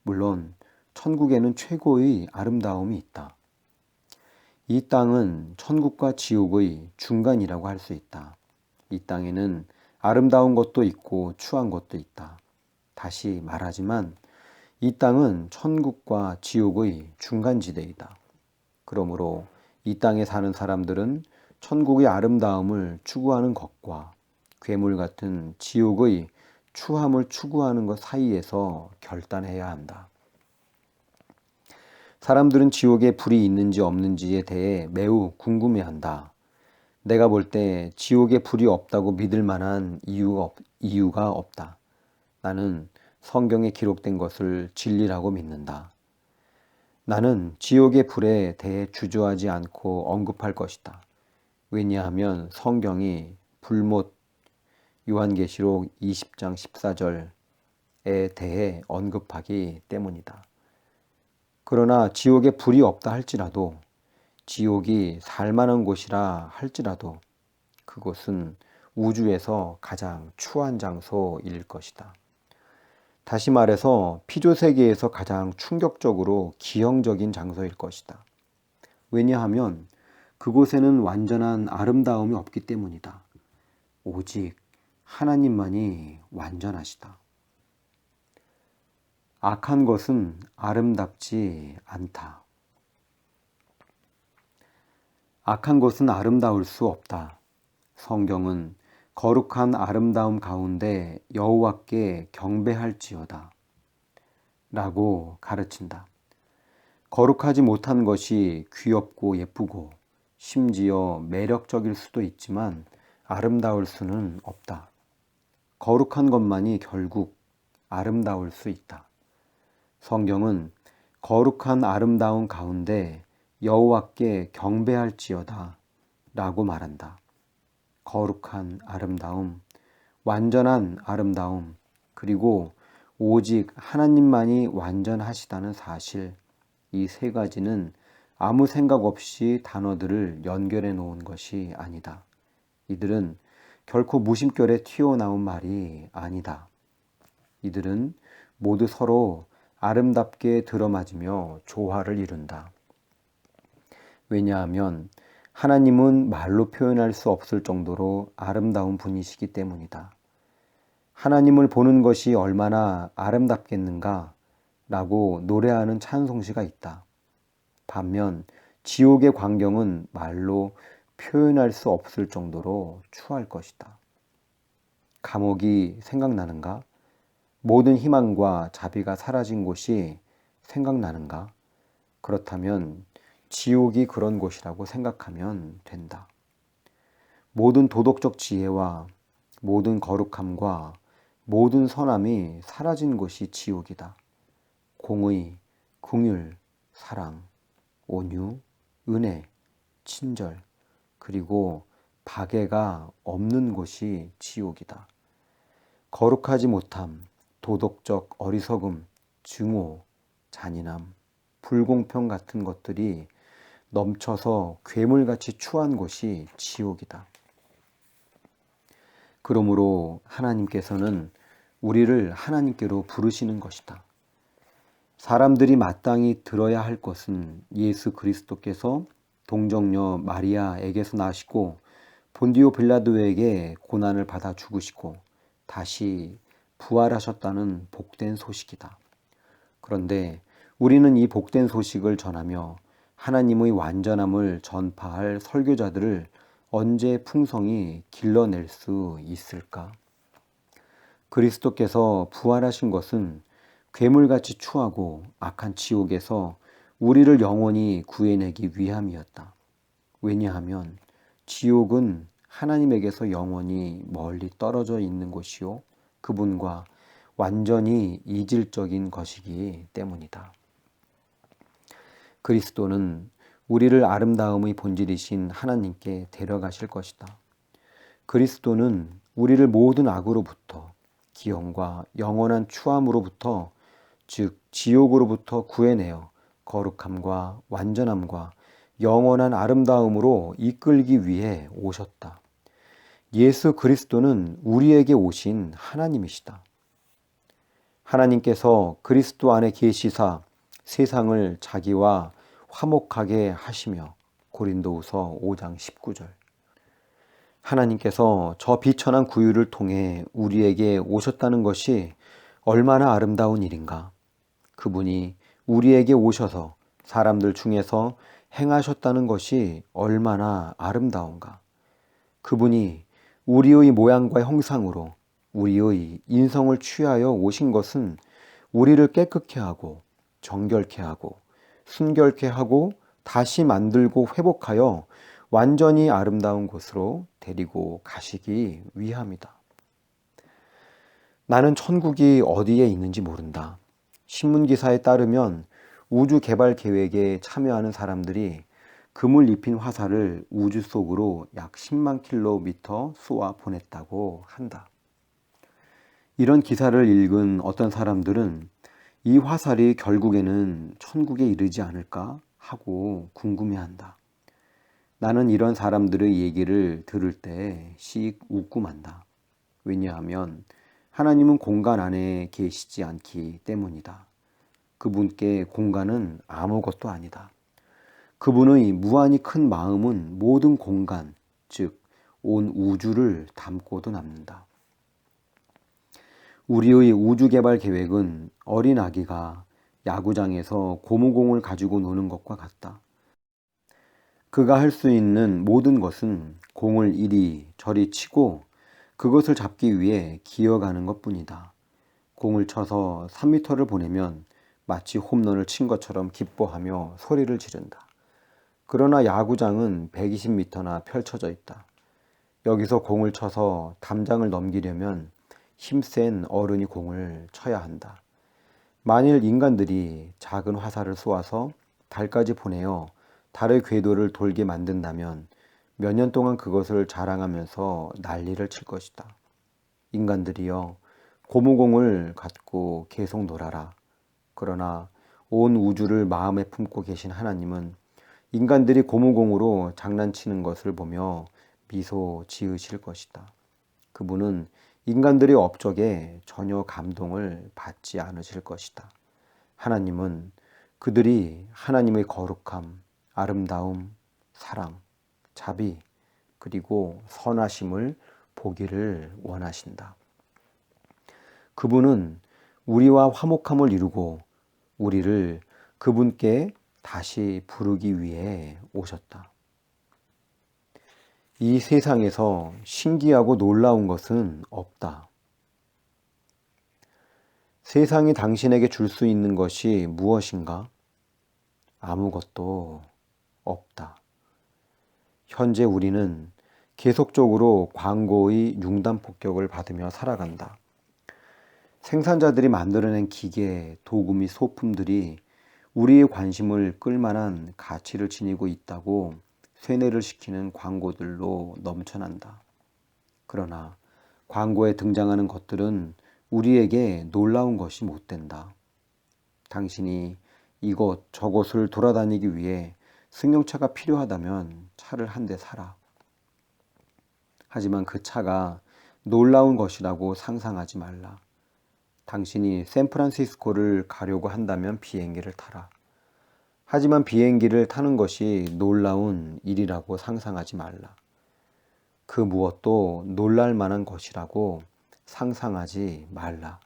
물론 천국에는 최고의 아름다움이 있다. 이 땅은 천국과 지옥의 중간이라고 할 수 있다. 이 땅에는 아름다운 것도 있고 추한 것도 있다. 다시 말하지만 이 땅은 천국과 지옥의 중간지대이다. 그러므로 이 땅에 사는 사람들은 천국의 아름다움을 추구하는 것과 괴물 같은 지옥의 추함을 추구하는 것 사이에서 결단해야 한다. 사람들은 지옥에 불이 있는지 없는지에 대해 매우 궁금해한다. 내가 볼 때 지옥에 불이 없다고 믿을 만한 이유가 없다. 나는 성경에 기록된 것을 진리라고 믿는다. 나는 지옥의 불에 대해 주저하지 않고 언급할 것이다. 왜냐하면 성경이 불못 요한계시록 20장 14절에 대해 언급하기 때문이다. 그러나 지옥에 불이 없다 할지라도, 지옥이 살만한 곳이라 할지라도 그곳은 우주에서 가장 추한 장소일 것이다. 다시 말해서 피조세계에서 가장 충격적으로 기형적인 장소일 것이다. 왜냐하면 그곳에는 완전한 아름다움이 없기 때문이다. 오직 하나님만이 완전하시다. 악한 것은 아름답지 않다. 악한 것은 아름다울 수 없다. 성경은 거룩한 아름다움 가운데 여호와께 경배할지어다 라고 가르친다. 거룩하지 못한 것이 귀엽고 예쁘고 심지어 매력적일 수도 있지만 아름다울 수는 없다. 거룩한 것만이 결국 아름다울 수 있다. 성경은 거룩한 아름다움 가운데 여호와께 경배할지어다 라고 말한다. 거룩한 아름다움, 완전한 아름다움, 그리고 오직 하나님만이 완전하시다는 사실, 이 세 가지는 아무 생각 없이 단어들을 연결해 놓은 것이 아니다. 이들은 결코 무심결에 튀어나온 말이 아니다. 이들은 모두 서로 아름답게 들어맞으며 조화를 이룬다. 왜냐하면 하나님은 말로 표현할 수 없을 정도로 아름다운 분이시기 때문이다. 하나님을 보는 것이 얼마나 아름답겠는가 라고 노래하는 찬송시가 있다. 반면 지옥의 광경은 말로 표현할 수 없을 정도로 추할 것이다. 감옥이 생각나는가? 모든 희망과 자비가 사라진 곳이 생각나는가? 그렇다면 지옥이 그런 곳이라고 생각하면 된다. 모든 도덕적 지혜와 모든 거룩함과 모든 선함이 사라진 곳이 지옥이다. 공의, 긍휼, 사랑, 온유, 은혜, 친절, 그리고 박애가 없는 곳이 지옥이다. 거룩하지 못함, 도덕적 어리석음, 증오, 잔인함, 불공평 같은 것들이 넘쳐서 괴물같이 추한 곳이 지옥이다. 그러므로 하나님께서는 우리를 하나님께로 부르시는 것이다. 사람들이 마땅히 들어야 할 것은 예수 그리스도께서 동정녀 마리아에게서 나시고 본디오 빌라도에게 고난을 받아 죽으시고 다시 부활하셨다는 복된 소식이다. 그런데 우리는 이 복된 소식을 전하며 하나님의 완전함을 전파할 설교자들을 언제 풍성히 길러낼 수 있을까? 그리스도께서 부활하신 것은 괴물같이 추하고 악한 지옥에서 우리를 영원히 구해내기 위함이었다. 왜냐하면 지옥은 하나님에게서 영원히 멀리 떨어져 있는 곳이요, 그분과 완전히 이질적인 것이기 때문이다. 그리스도는 우리를 아름다움의 본질이신 하나님께 데려가실 것이다. 그리스도는 우리를 모든 악으로부터, 기형과 영원한 추함으로부터, 즉 지옥으로부터 구해내어 거룩함과 완전함과 영원한 아름다움으로 이끌기 위해 오셨다. 예수 그리스도는 우리에게 오신 하나님이시다. 하나님께서 그리스도 안에 계시사 세상을 자기와 화목하게 하시며, 고린도후서 5장 19절. 하나님께서 저 비천한 구유를 통해 우리에게 오셨다는 것이 얼마나 아름다운 일인가. 그분이 우리에게 오셔서 사람들 중에서 행하셨다는 것이 얼마나 아름다운가. 그분이 우리의 모양과 형상으로 우리의 인성을 취하여 오신 것은 우리를 깨끗게 하고 정결케 하고 순결케 하고 다시 만들고 회복하여 완전히 아름다운 곳으로 데리고 가시기 위함이다. 나는 천국이 어디에 있는지 모른다. 신문기사에 따르면 우주 개발 계획에 참여하는 사람들이 금을 입힌 화살을 우주 속으로 약 10만 킬로미터 쏘아 보냈다고 한다. 이런 기사를 읽은 어떤 사람들은 이 화살이 결국에는 천국에 이르지 않을까 하고 궁금해한다. 나는 이런 사람들의 얘기를 들을 때 씩 웃고 만다. 왜냐하면 하나님은 공간 안에 계시지 않기 때문이다. 그분께 공간은 아무것도 아니다. 그분의 무한히 큰 마음은 모든 공간, 즉 온 우주를 담고도 남는다. 우리의 우주개발 계획은 어린 아기가 야구장에서 고무공을 가지고 노는 것과 같다. 그가 할 수 있는 모든 것은 공을 이리 저리 치고 그것을 잡기 위해 기어가는 것뿐이다. 공을 쳐서 3미터를 보내면 마치 홈런을 친 것처럼 기뻐하며 소리를 지른다. 그러나 야구장은 120m나 펼쳐져 있다. 여기서 공을 쳐서 담장을 넘기려면 힘센 어른이 공을 쳐야 한다. 만일 인간들이 작은 화살을 쏘아서 달까지 보내어 달의 궤도를 돌게 만든다면 몇 년 동안 그것을 자랑하면서 난리를 칠 것이다. 인간들이여, 고무공을 갖고 계속 놀아라. 그러나 온 우주를 마음에 품고 계신 하나님은 인간들이 고무공으로 장난치는 것을 보며 미소 지으실 것이다. 그분은 인간들의 업적에 전혀 감동을 받지 않으실 것이다. 하나님은 그들이 하나님의 거룩함, 아름다움, 사랑, 자비, 그리고 선하심을 보기를 원하신다. 그분은 우리와 화목함을 이루고 우리를 그분께 다시 부르기 위해 오셨다. 이 세상에서 신기하고 놀라운 것은 없다. 세상이 당신에게 줄 수 있는 것이 무엇인가? 아무것도 없다. 현재 우리는 계속적으로 광고의 융단 폭격을 받으며 살아간다. 생산자들이 만들어낸 기계, 도구 및 소품들이 우리의 관심을 끌만한 가치를 지니고 있다고 세뇌를 시키는 광고들로 넘쳐난다. 그러나 광고에 등장하는 것들은 우리에게 놀라운 것이 못 된다. 당신이 이곳 저곳을 돌아다니기 위해 승용차가 필요하다면 차를 한 대 사라. 하지만 그 차가 놀라운 것이라고 상상하지 말라. 당신이 샌프란시스코를 가려고 한다면 비행기를 타라. 하지만 비행기를 타는 것이 놀라운 일이라고 상상하지 말라. 그 무엇도 놀랄 만한 것이라고 상상하지 말라.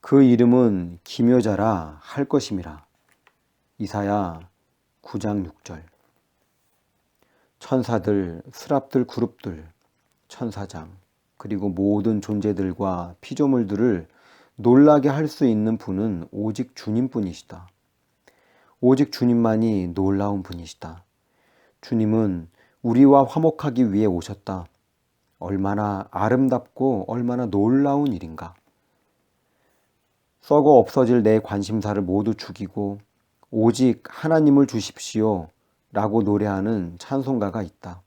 그 이름은 기묘자라 할 것임이라. 이사야 9장 6절. 천사들, 스랍들, 그룹들, 천사장, 그리고 모든 존재들과 피조물들을 놀라게 할 수 있는 분은 오직 주님뿐이시다. 오직 주님만이 놀라운 분이시다. 주님은 우리와 화목하기 위해 오셨다. 얼마나 아름답고 얼마나 놀라운 일인가. 썩어 없어질 내 관심사를 모두 죽이고 오직 하나님을 주십시오 라고 노래하는 찬송가가 있다.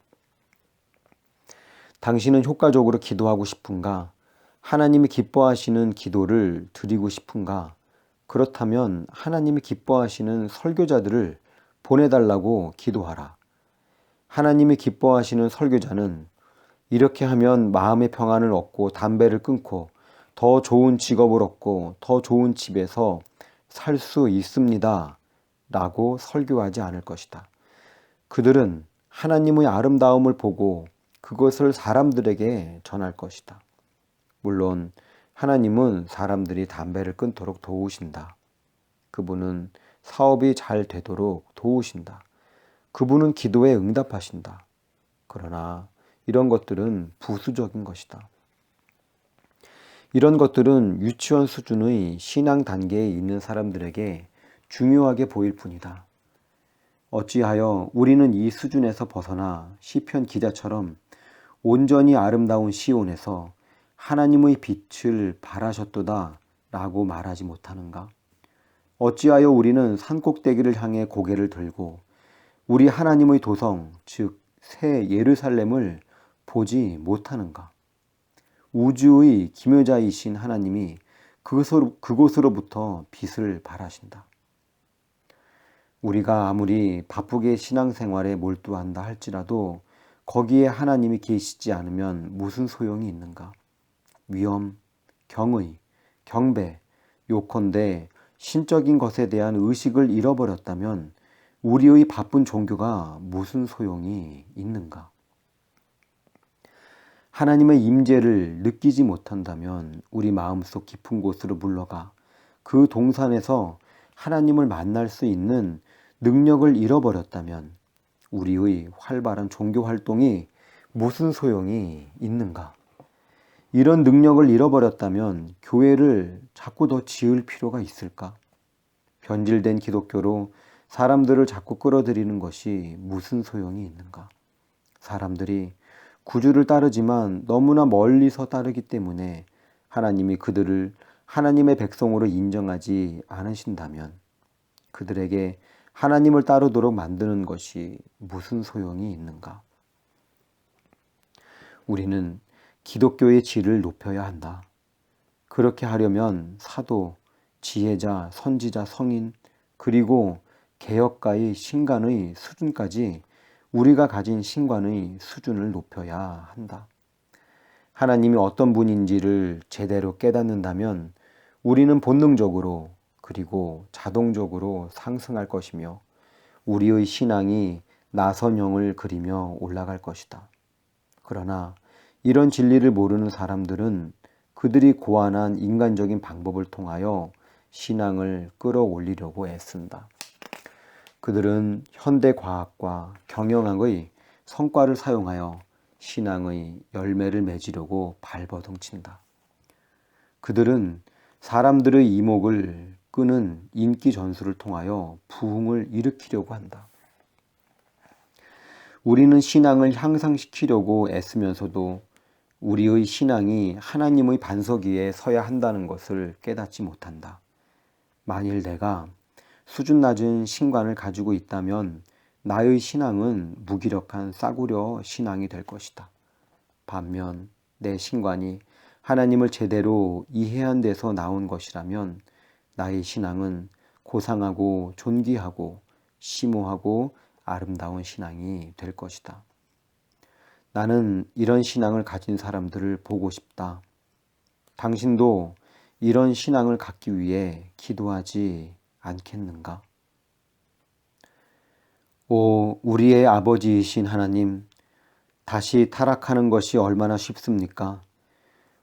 당신은 효과적으로 기도하고 싶은가? 하나님이 기뻐하시는 기도를 드리고 싶은가? 그렇다면 하나님이 기뻐하시는 설교자들을 보내달라고 기도하라. 하나님이 기뻐하시는 설교자는 이렇게 하면 마음의 평안을 얻고 담배를 끊고 더 좋은 직업을 얻고 더 좋은 집에서 살 수 있습니다 라고 설교하지 않을 것이다. 그들은 하나님의 아름다움을 보고 그것을 사람들에게 전할 것이다. 물론 하나님은 사람들이 담배를 끊도록 도우신다. 그분은 사업이 잘 되도록 도우신다. 그분은 기도에 응답하신다. 그러나 이런 것들은 부수적인 것이다. 이런 것들은 유치원 수준의 신앙 단계에 있는 사람들에게 중요하게 보일 뿐이다. 어찌하여 우리는 이 수준에서 벗어나 시편 기자처럼 온전히 아름다운 시온에서 하나님의 빛을 발하셨도다 라고 말하지 못하는가? 어찌하여 우리는 산꼭대기를 향해 고개를 들고 우리 하나님의 도성, 즉 새 예루살렘을 보지 못하는가? 우주의 기묘자이신 하나님이 그곳으로부터 빛을 발하신다. 우리가 아무리 바쁘게 신앙생활에 몰두한다 할지라도 거기에 하나님이 계시지 않으면 무슨 소용이 있는가? 위엄, 경의, 경배, 요컨대 신적인 것에 대한 의식을 잃어버렸다면 우리의 바쁜 종교가 무슨 소용이 있는가? 하나님의 임재를 느끼지 못한다면 우리 마음속 깊은 곳으로 물러가 그 동산에서 하나님을 만날 수 있는 능력을 잃어버렸다면 우리의 활발한 종교 활동이 무슨 소용이 있는가? 이런 능력을 잃어버렸다면 교회를 자꾸 더 지을 필요가 있을까? 변질된 기독교로 사람들을 자꾸 끌어들이는 것이 무슨 소용이 있는가? 사람들이 구주를 따르지만 너무나 멀리서 따르기 때문에 하나님이 그들을 하나님의 백성으로 인정하지 않으신다면 그들에게 하나님을 따르도록 만드는 것이 무슨 소용이 있는가? 우리는 기독교의 질을 높여야 한다. 그렇게 하려면 사도, 지혜자, 선지자, 성인, 그리고 개혁가의 신관의 수준까지 우리가 가진 신관의 수준을 높여야 한다. 하나님이 어떤 분인지를 제대로 깨닫는다면 우리는 본능적으로 그리고 자동적으로 상승할 것이며 우리의 신앙이 나선형을 그리며 올라갈 것이다. 그러나 이런 진리를 모르는 사람들은 그들이 고안한 인간적인 방법을 통하여 신앙을 끌어올리려고 애쓴다. 그들은 현대과학과 경영학의 성과를 사용하여 신앙의 열매를 맺으려고 발버둥친다. 그들은 사람들의 이목을 끄는 인기 전술을 통하여 부흥을 일으키려고 한다. 우리는 신앙을 향상시키려고 애쓰면서도 우리의 신앙이 하나님의 반석 위에 서야 한다는 것을 깨닫지 못한다. 만일 내가 수준 낮은 신관을 가지고 있다면 나의 신앙은 무기력한 싸구려 신앙이 될 것이다. 반면 내 신관이 하나님을 제대로 이해한 데서 나온 것이라면 나의 신앙은 고상하고 존귀하고 심오하고 아름다운 신앙이 될 것이다. 나는 이런 신앙을 가진 사람들을 보고 싶다. 당신도 이런 신앙을 갖기 위해 기도하지 않겠는가? 오, 우리의 아버지이신 하나님, 다시 타락하는 것이 얼마나 쉽습니까?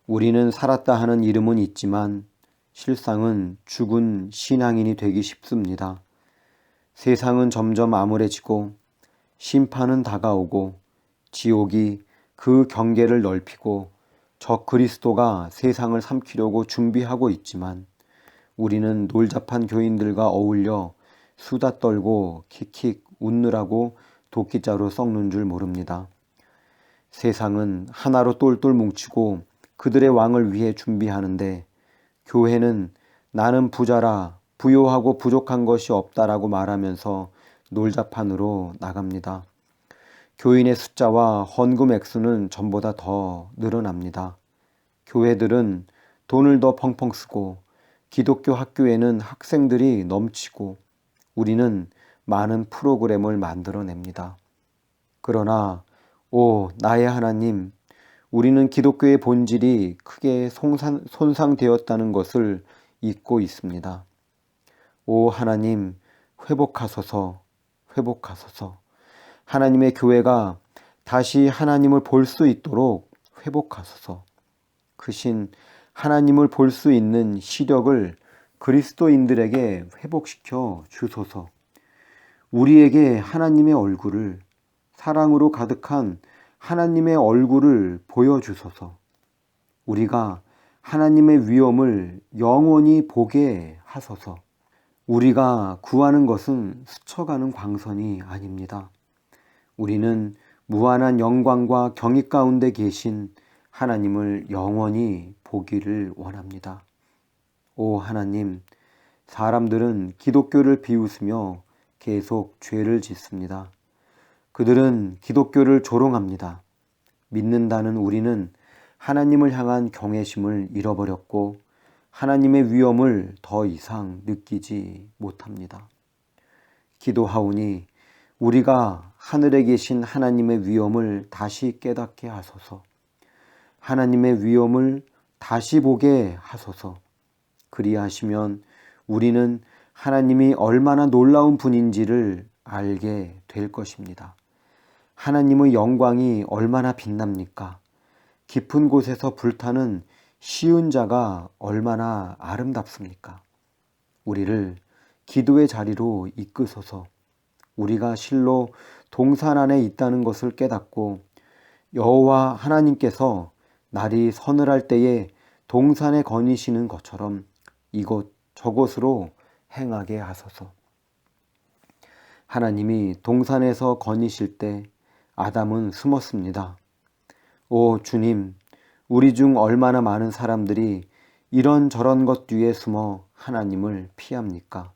우리는 살았다 하는 이름은 있지만 실상은 죽은 신앙인이 되기 쉽습니다. 세상은 점점 암울해지고 심판은 다가오고 지옥이 그 경계를 넓히고 적 그리스도가 세상을 삼키려고 준비하고 있지만 우리는 놀잡한 교인들과 어울려 수다 떨고 킥킥 웃느라고 도끼자루 썩는 줄 모릅니다. 세상은 하나로 똘똘 뭉치고 그들의 왕을 위해 준비하는데 교회는 나는 부자라 부요하고 부족한 것이 없다라고 말하면서 놀자판으로 나갑니다. 교인의 숫자와 헌금 액수는 전보다 더 늘어납니다. 교회들은 돈을 더 펑펑 쓰고 기독교 학교에는 학생들이 넘치고 우리는 많은 프로그램을 만들어냅니다. 그러나 오 나의 하나님, 우리는 기독교의 본질이 크게 손상되었다는 것을 잊고 있습니다. 오 하나님, 회복하소서, 회복하소서. 하나님의 교회가 다시 하나님을 볼 수 있도록 회복하소서. 크신 하나님을 볼 수 있는 시력을 그리스도인들에게 회복시켜 주소서. 우리에게 하나님의 얼굴을, 사랑으로 가득한 하나님의 얼굴을 보여주소서. 우리가 하나님의 위엄을 영원히 보게 하소서. 우리가 구하는 것은 스쳐가는 광선이 아닙니다. 우리는 무한한 영광과 경외 가운데 계신 하나님을 영원히 보기를 원합니다. 오 하나님, 사람들은 기독교를 비웃으며 계속 죄를 짓습니다. 그들은 기독교를 조롱합니다. 믿는다는 우리는 하나님을 향한 경외심을 잃어버렸고 하나님의 위엄을 더 이상 느끼지 못합니다. 기도하오니 우리가 하늘에 계신 하나님의 위엄을 다시 깨닫게 하소서. 하나님의 위엄을 다시 보게 하소서. 그리하시면 우리는 하나님이 얼마나 놀라운 분인지를 알게 될 것입니다. 하나님의 영광이 얼마나 빛납니까? 깊은 곳에서 불타는 쉬운 자가 얼마나 아름답습니까? 우리를 기도의 자리로 이끄소서. 우리가 실로 동산 안에 있다는 것을 깨닫고 여호와 하나님께서 날이 서늘할 때에 동산에 거니시는 것처럼 이곳 저곳으로 행하게 하소서. 하나님이 동산에서 거니실 때 아담은 숨었습니다. 오 주님, 우리 중 얼마나 많은 사람들이 이런저런 것 뒤에 숨어 하나님을 피합니까?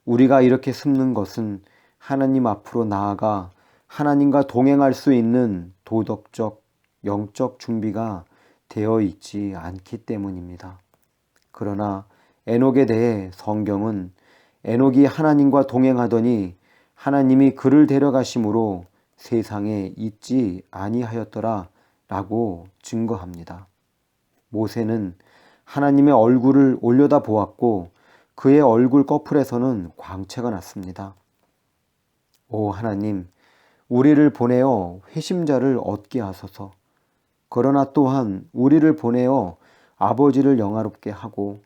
우리가 이렇게 숨는 것은 하나님 앞으로 나아가 하나님과 동행할 수 있는 도덕적, 영적 준비가 되어 있지 않기 때문입니다. 그러나 에녹에 대해 성경은 에녹이 하나님과 동행하더니 하나님이 그를 데려가심으로 세상에 있지 아니하였더라 라고 증거합니다. 모세는 하나님의 얼굴을 올려다 보았고 그의 얼굴 꺼풀에서는 광채가 났습니다. 오 하나님, 우리를 보내어 회심자를 얻게 하소서. 그러나 또한 우리를 보내어 아버지를 영화롭게 하고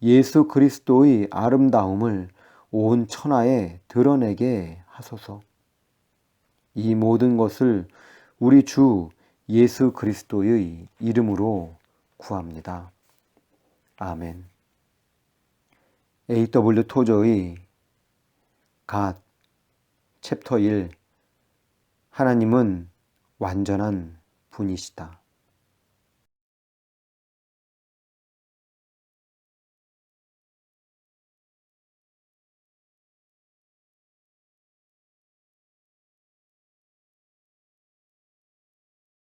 예수 그리스도의 아름다움을 온 천하에 드러내게 하소서. 이 모든 것을 우리 주 예수 그리스도의 이름으로 구합니다. 아멘. A.W. 토저의 갓 챕터 1 하나님은 완전한 분이시다.